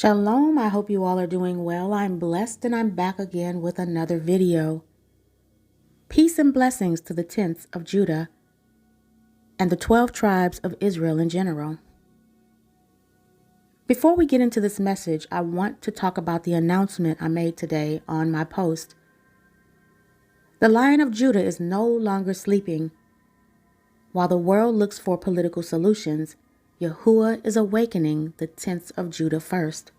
Shalom, I hope you all are doing well. I'm blessed and I'm back again with another video. Peace and blessings to the tenths of Judah and the 12 tribes of Israel in general. Before we get into this message, I want to talk about the announcement I made today on my post. The Lion of Judah is no longer sleeping. While the world looks for political solutions, Yahuwah is awakening the tenths of Judah first.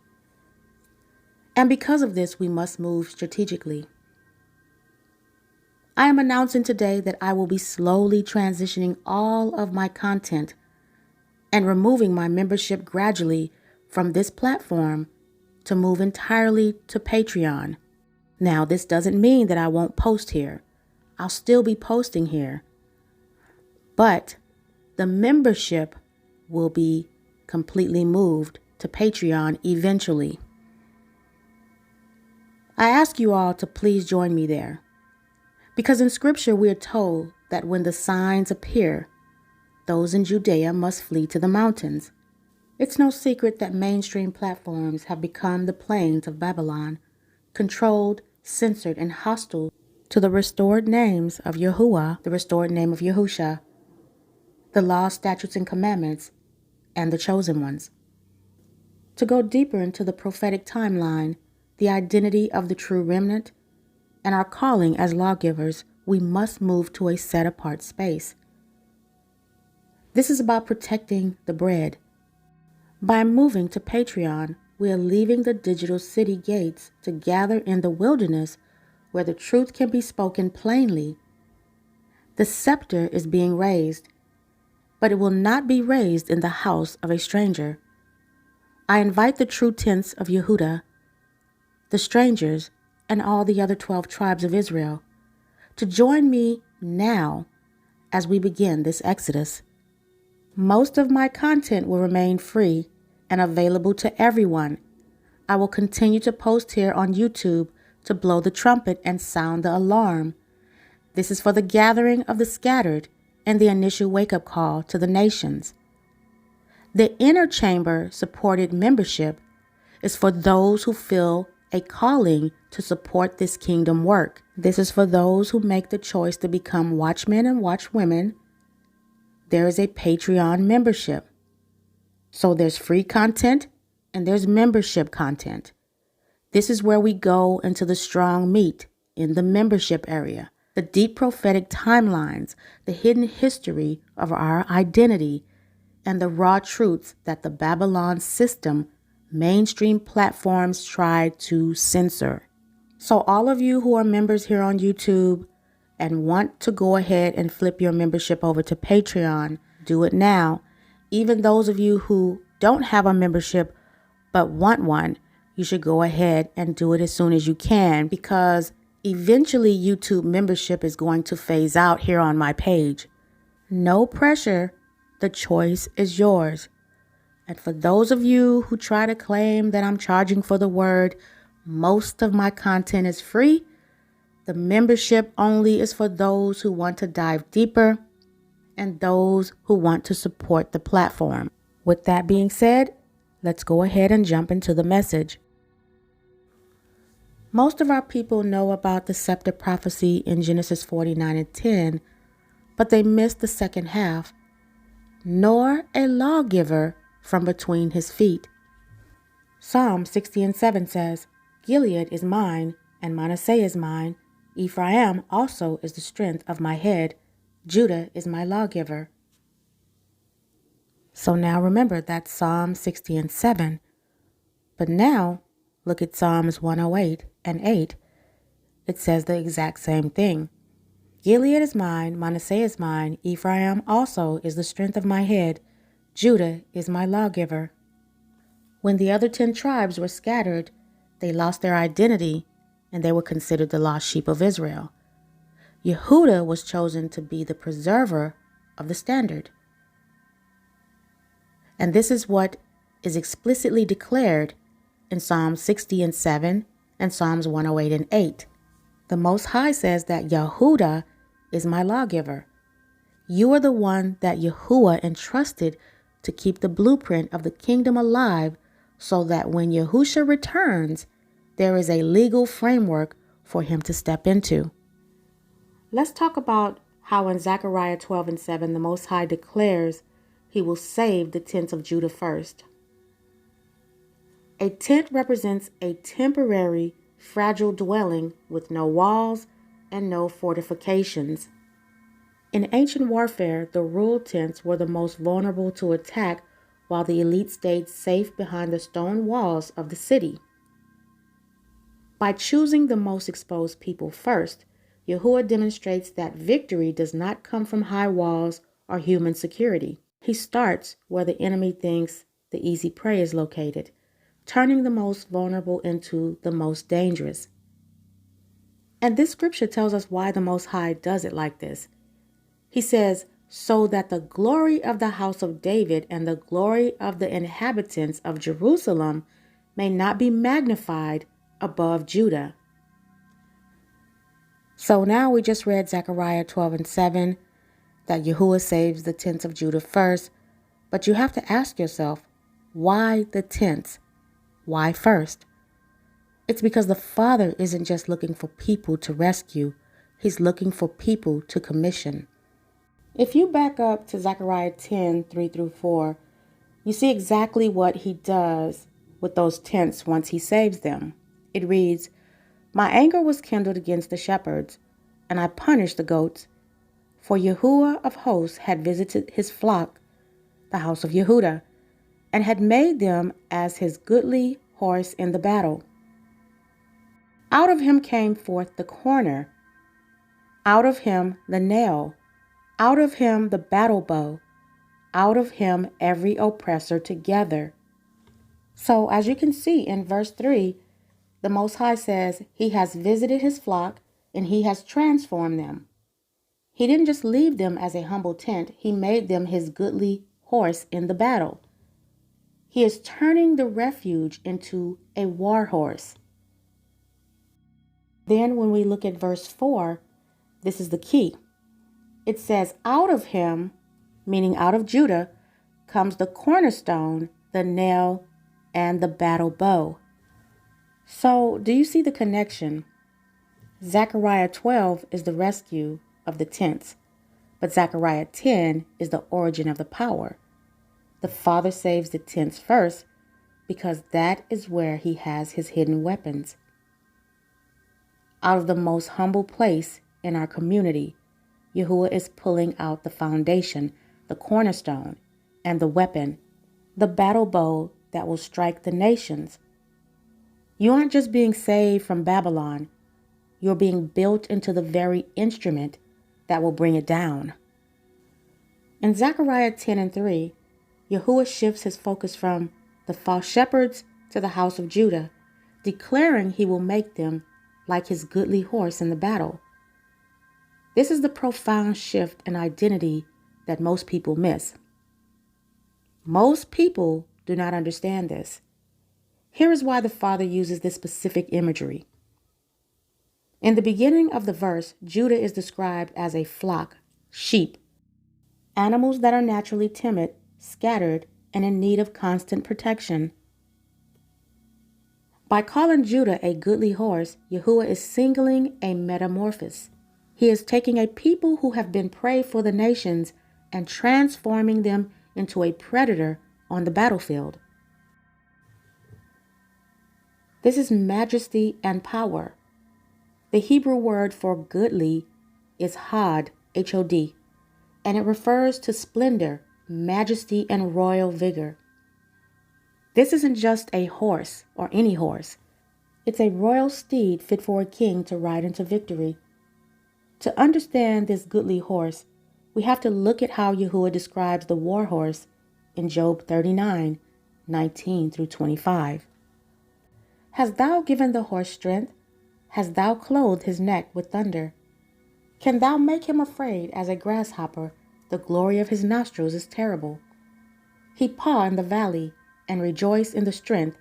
And because of this, we must move strategically. I am announcing today that I will be slowly transitioning all of my content and removing my membership gradually from this platform to move entirely to Patreon. Now, this doesn't mean that I won't post here. I'll still be posting here. But the membership will be completely moved to Patreon eventually. I ask you all to please join me there, because in Scripture we are told that when the signs appear, those in Judea must flee to the mountains. It's no secret that mainstream platforms have become the plains of Babylon, controlled, censored, and hostile to the restored names of Yahuwah, the restored name of Yahusha, the law, statutes, and commandments, and the chosen ones. To go deeper into the prophetic timeline, the identity of the true remnant, and our calling as lawgivers, we must move to a set-apart space. This is about protecting the bread. By moving to Patreon, we are leaving the digital city gates to gather in the wilderness where the truth can be spoken plainly. The scepter is being raised, but it will not be raised in the house of a stranger. I invite the true tenths of Yehudah, the strangers, and all the other 12 tribes of Israel to join me now as we begin this exodus. Most of my content will remain free and available to everyone. I will continue to post here on YouTube to blow the trumpet and sound the alarm. This is for the gathering of the scattered and the initial wake-up call to the nations. The inner chamber supported membership is for those who feel a calling to support this kingdom work. This is for those who make the choice to become watchmen and watchwomen. There is a Patreon membership. So there's free content and there's membership content. This is where we go into the strong meat in the membership area. The deep prophetic timelines, the hidden history of our identity, and the raw truths that the Babylon system mainstream platforms try to censor. So all of you who are members here on YouTube and want to go ahead and flip your membership over to Patreon, do it now. Even those of you who don't have a membership but want one, you should go ahead and do it as soon as you can, because eventually, YouTube membership is going to phase out here on my page. No pressure. The choice is yours. And for those of you who try to claim that I'm charging for the word, most of my content is free. The membership only is for those who want to dive deeper and those who want to support the platform. With that being said, let's go ahead and jump into the message. Most of our people know about the scepter prophecy in Genesis 49 and 10, but they missed the second half. Nor a lawgiver from between his feet. Psalm 60 and 7 says, Gilead is mine, and Manasseh is mine. Ephraim also is the strength of my head. Judah is my lawgiver. So now remember, that's Psalm 60 and 7. But now, look at Psalms 108 and 8. It says the exact same thing. Gilead is mine, Manasseh is mine, Ephraim also is the strength of my head, Judah is my lawgiver. When the other 10 tribes were scattered, they lost their identity and they were considered the lost sheep of Israel. Yehudah was chosen to be the preserver of the standard. And this is what is explicitly declared in Psalm 60 and 7 and Psalms 108 and 8. The Most High says that Yahudah is my lawgiver. You are the one that Yahuwah entrusted to keep the blueprint of the kingdom alive so that when Yahusha returns, there is a legal framework for him to step into. Let's talk about how in Zechariah 12:7 the Most High declares he will save the tents of Judah first. A tent represents a temporary, fragile dwelling with no walls and no fortifications. In ancient warfare, the rural tents were the most vulnerable to attack, while the elite stayed safe behind the stone walls of the city. By choosing the most exposed people first, Yahuwah demonstrates that victory does not come from high walls or human security. He starts where the enemy thinks the easy prey is located, turning the most vulnerable into the most dangerous. And this scripture tells us why the Most High does it like this. He says, so that the glory of the house of David and the glory of the inhabitants of Jerusalem may not be magnified above Judah. So now we just read Zechariah 12:7, that Yahuwah saves the tents of Judah first. But you have to ask yourself, why the tents? Why first? It's because the Father isn't just looking for people to rescue. He's looking for people to commission. If you back up to Zechariah 10:3-4, you see exactly what he does with those tents once he saves them. It reads, my anger was kindled against the shepherds, and I punished the goats, for Yahuwah of hosts had visited his flock, the house of Yehudah, and had made them as his goodly horse in the battle. Out of him came forth the corner, out of him the nail, out of him the battle bow, out of him every oppressor together. So as you can see in verse 3, the Most High says he has visited his flock and he has transformed them. He didn't just leave them as a humble tent, he made them his goodly horse in the battle. He is turning the refuge into a warhorse. Then when we look at verse 4, this is the key. It says, out of him, meaning out of Judah, comes the cornerstone, the nail, and the battle bow. So, do you see the connection? Zechariah 12 is the rescue of the tents, but Zechariah 10 is the origin of the power. The Father saves the tents first because that is where he has his hidden weapons. Out of the most humble place in our community, Yahuwah is pulling out the foundation, the cornerstone, and the weapon, the battle bow that will strike the nations. You aren't just being saved from Babylon, you're being built into the very instrument that will bring it down. In Zechariah 10:3, Yahuwah shifts his focus from the false shepherds to the house of Judah, declaring he will make them like his goodly horse in the battle. This is the profound shift in identity that most people miss. Most people do not understand this. Here is why the Father uses this specific imagery. In the beginning of the verse, Judah is described as a flock, sheep, animals that are naturally timid, scattered, and in need of constant protection. By calling Judah a goodly horse, Yahuwah is singling a metamorphosis. He is taking a people who have been prey for the nations and transforming them into a predator on the battlefield. This is majesty and power. The Hebrew word for goodly is Hod, H-O-D, and it refers to splendor, majesty, and royal vigor. This isn't just a horse or any horse. It's a royal steed fit for a king to ride into victory. To understand this goodly horse, we have to look at how Yahuwah describes the war horse in Job 39:19-25. Hast thou given the horse strength? Hast thou clothed his neck with thunder? Can thou make him afraid as a grasshopper? The glory of his nostrils is terrible. He paw in the valley and rejoice in the strength.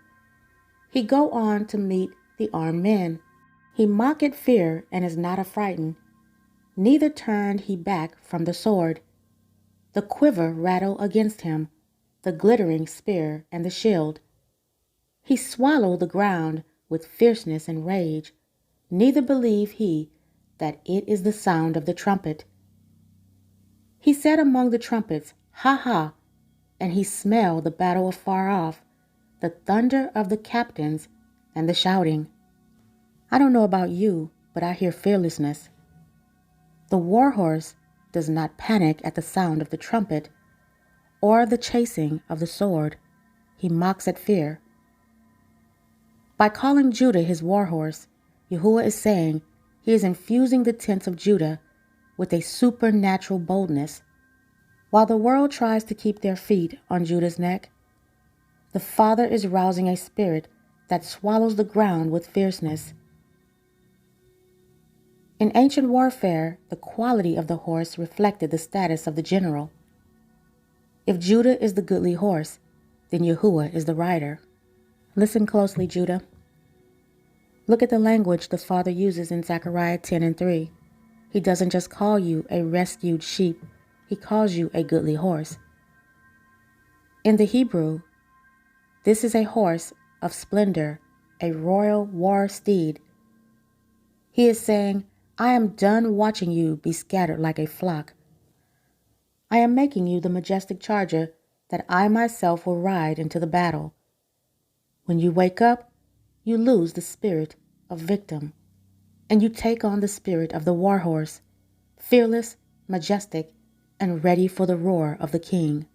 He go on to meet the armed men. He mock at fear and is not affrighted. Neither turned he back from the sword. The quiver rattle against him, the glittering spear and the shield. He swallowed the ground with fierceness and rage, neither believed he that it is the sound of the trumpet. He said among the trumpets, Ha ha, and he smelled the battle afar off, the thunder of the captains and the shouting. I don't know about you, but I hear fearlessness. The warhorse does not panic at the sound of the trumpet or the chasing of the sword. He mocks at fear. By calling Judah his warhorse, Yahuwah is saying he is infusing the tents of Judah with a supernatural boldness. While the world tries to keep their feet on Judah's neck, the Father is rousing a spirit that swallows the ground with fierceness. In ancient warfare, the quality of the horse reflected the status of the general. If Judah is the goodly horse, then Yahuwah is the rider. Listen closely, Judah. Look at the language the Father uses in Zechariah 10:3. He doesn't just call you a rescued sheep, he calls you a goodly horse. In the Hebrew, this is a horse of splendor, a royal war steed. He is saying, I am done watching you be scattered like a flock. I am making you the majestic charger that I myself will ride into the battle. When you wake up, you lose the spirit of victim, and you take on the spirit of the warhorse, fearless, majestic, and ready for the roar of the king.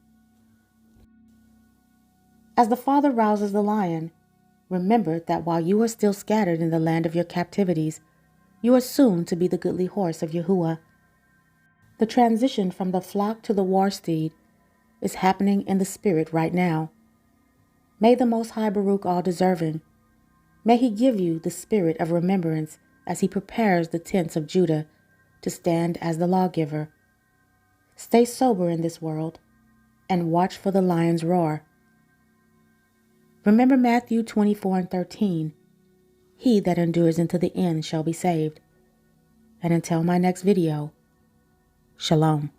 As the Father rouses the lion, remember that while you are still scattered in the land of your captivities, you are soon to be the goodly horse of Yahuwah. The transition from the flock to the war steed is happening in the spirit right now. May the Most High Baruch all-deserving, may he give you the spirit of remembrance as he prepares the tents of Judah to stand as the lawgiver. Stay sober in this world and watch for the lion's roar. Remember Matthew 24:13. He that endures unto the end shall be saved. And until my next video, Shalom.